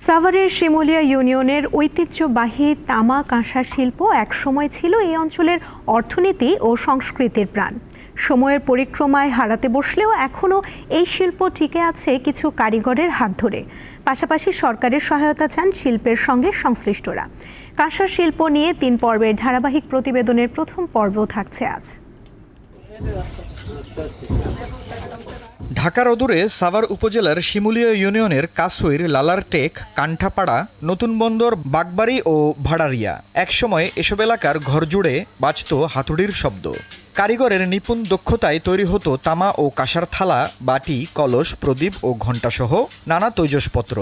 সাভারের শিমুলিয়া ইউনিয়নের ঐতিহ্যবাহী তামা কাঁসার শিল্প একসময় ছিল এই অঞ্চলের অর্থনীতি ও সংস্কৃতির প্রাণ। সময়ের পরিক্রমায় হারাতে বসলেও এখনও এই শিল্প টিকে আছে কিছু কারিগরের হাত ধরে। পাশাপাশি সরকারের সহায়তা চান শিল্পের সঙ্গে সংশ্লিষ্টরা। কাঁসার শিল্প নিয়ে ৩ পর্বের ধারাবাহিক প্রতিবেদনের প্রথম পর্ব থাকছে আজ। ঢাকার অদূরে সাভার উপজেলার শিমুলিয়া ইউনিয়নের কাসইর, লালারটেক, কান্ঠাপাড়া, নতুন বন্দর, বাগবাড়ি ও ভাড়ারিয়া একসময় এসব এলাকার ঘর জুড়ে বাজত হাতুড়ির শব্দ। কারিগরের নিপুণ দক্ষতায় তৈরি হতো তামা ও কাঁসার থালা, বাটি, কলস, প্রদীপ ও ঘণ্টাসহ নানা তৈজসপত্র।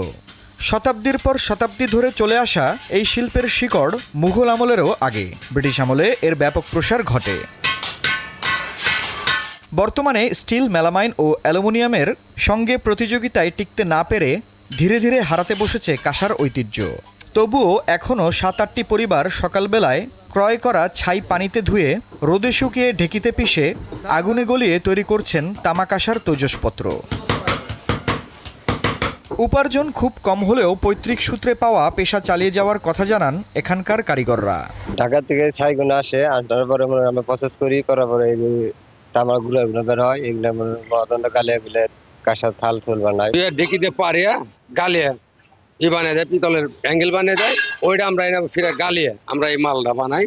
শতাব্দীর পর শতাব্দী ধরে চলে আসা এই শিল্পের শিকড় মুঘল আমলেরও আগে। ব্রিটিশ আমলে এর ব্যাপক প্রসার ঘটে। বর্তমানে স্টিল, মেলামাইন ও অ্যালুমিনিয়ামের সঙ্গে প্রতিযোগিতায় টিকতে না পেরে ধীরে ধীরে হারাতে বসেছে কাঁসার ঐতিহ্য। তবুও এখনও ৭-৮টি পরিবার সকালবেলায় ক্রয় করা ছাই পানিতে ধুয়ে রোদে শুকিয়ে ঢেকিতে পিষে আগুনে গলিয়ে তৈরি করছেন তামা কাঁসার তৈজসপত্র। উপার্জন খুব কম হলেও পৈতৃক সূত্রে পাওয়া পেশা চালিয়ে যাওয়ার কথা জানান এখানকার কারিগররা। ঢাকা থেকে ছাইগুলো আসে, আসার পরে আমরা প্রসেস করার পরে তামার গুঁড়ো বের হয়, এগুলো গালে গুলে কাঁসার থাল থুল বানায়। ঢেকিতে পারিয়া গালিয়ে বানিয়ে দেয়, পিতলের অ্যাঙ্গেল বানিয়ে দেয়, ওইটা আমরা ফিরে গালিয়ে আমরা এই মালটা বানাই।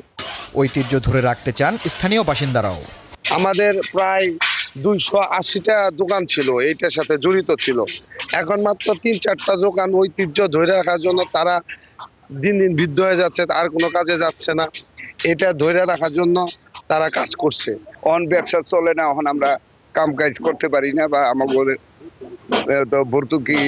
ঐতিহ্য ধরে রাখতে চান স্থানীয় বাসিন্দারাও। আমাদের প্রায় 280টা দোকান ছিল, এইটার সাথে জড়িত ছিল। এখন মাত্র 3-4টা দোকান ঐতিহ্য ধরে রাখার জন্য তারা দিন দিন বৃদ্ধ হয়ে যাচ্ছে, আর কোনো কাজে যাচ্ছে না। এটা ধরে রাখার জন্য তারা কাজ করছে। অন ব্যবসা চলে না, এখন আমরা কাম কাজ করতে পারি না, বা আমাদের তো ভর্তুকি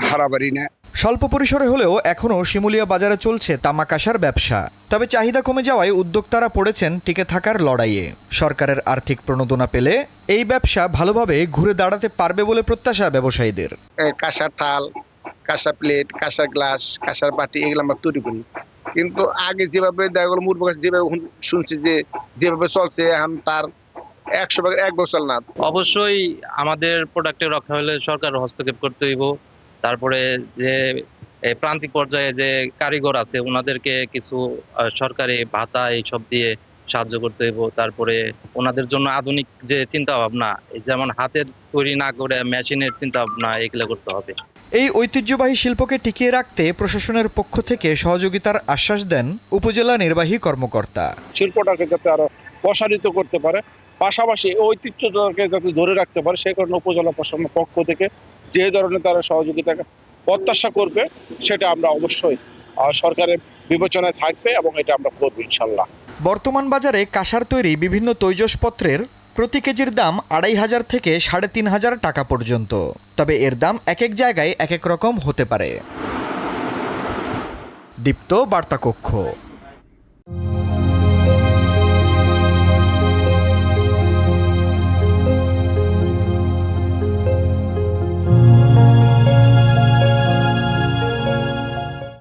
হারা পারি না। স্বল্প পরিসরে হলেও এখনও শিমুলিয়া বাজারে চলছে তামা কাঁসার ব্যবসা। তবে চাহিদা কমে যাওয়ায় উদ্যোক্তারা পড়েছেন টিকে থাকার লড়াইয়ে। সরকারের আর্থিক প্রণোদনা পেলে এই ব্যবসা ভালোভাবে ঘুরে দাঁড়াতে পারবে বলে প্রত্যাশা ব্যবসায়ীদের। কাঁসার থাল, কাঁসার প্লেট, কাঁসার গ্লাস, কাঁসার বাটি এগুলো আমরা তৈরি করি। কিন্তু আগে যেভাবে দেখা গেল মুরব্বী কাছে যেভাবে শুনছি যেভাবে চলছে, এখন তার 100 এক বছর না। অবশ্যই আমাদের প্রোডাক্টে রক্ষা হলে সরকার হস্তক্ষেপ করতে হইব। তারপরে যে প্রান্তিক পর্যায়ে যে কারিগর আছে ওনাদেরকে কিছু সরকারি ভাতা এইসব দিয়ে সাহায্য করতে হইব। তারপরে ওনাদের জন্য আধুনিক যে চিন্তা ভাবনা, যেমন হাতের তৈরি না করে মেশিনের চিন্তা ভাবনা, এগুলো করতে হবে। এই ঐতিহ্যবাহী শিল্পকে টিকিয়ে রাখতে প্রশাসনের পক্ষ থেকে সহযোগিতার আশ্বাস দেন উপজেলা নির্বাহী কর্মকর্তা। শিল্পটাকে যাতে আরো প্রসারিত করতে পারে, পাশাপাশি ঐতিহ্যটাকে যাতে ধরে রাখতে পারে, সেই কারণে উপজেলা প্রশাসনের পক্ষ থেকে যে ধরনের তারা সহযোগিতাকে প্রত্যাশা করবে সেটা আমরা অবশ্যই সরকারের বিবেচনায় থাকবে এবং এটা আমরা করবো ইনশাল্লাহ। বর্তমান বাজারে কাঁসার তৈরি বিভিন্ন তৈজসপত্রের প্রতি কেজির দাম ২৫০০ থেকে ৩৫০০ টাকা পর্যন্ত। তবে এর দাম এক এক জায়গায় এক এক রকম হতে পারে। দীপ্ত বার্তা কক্ষ।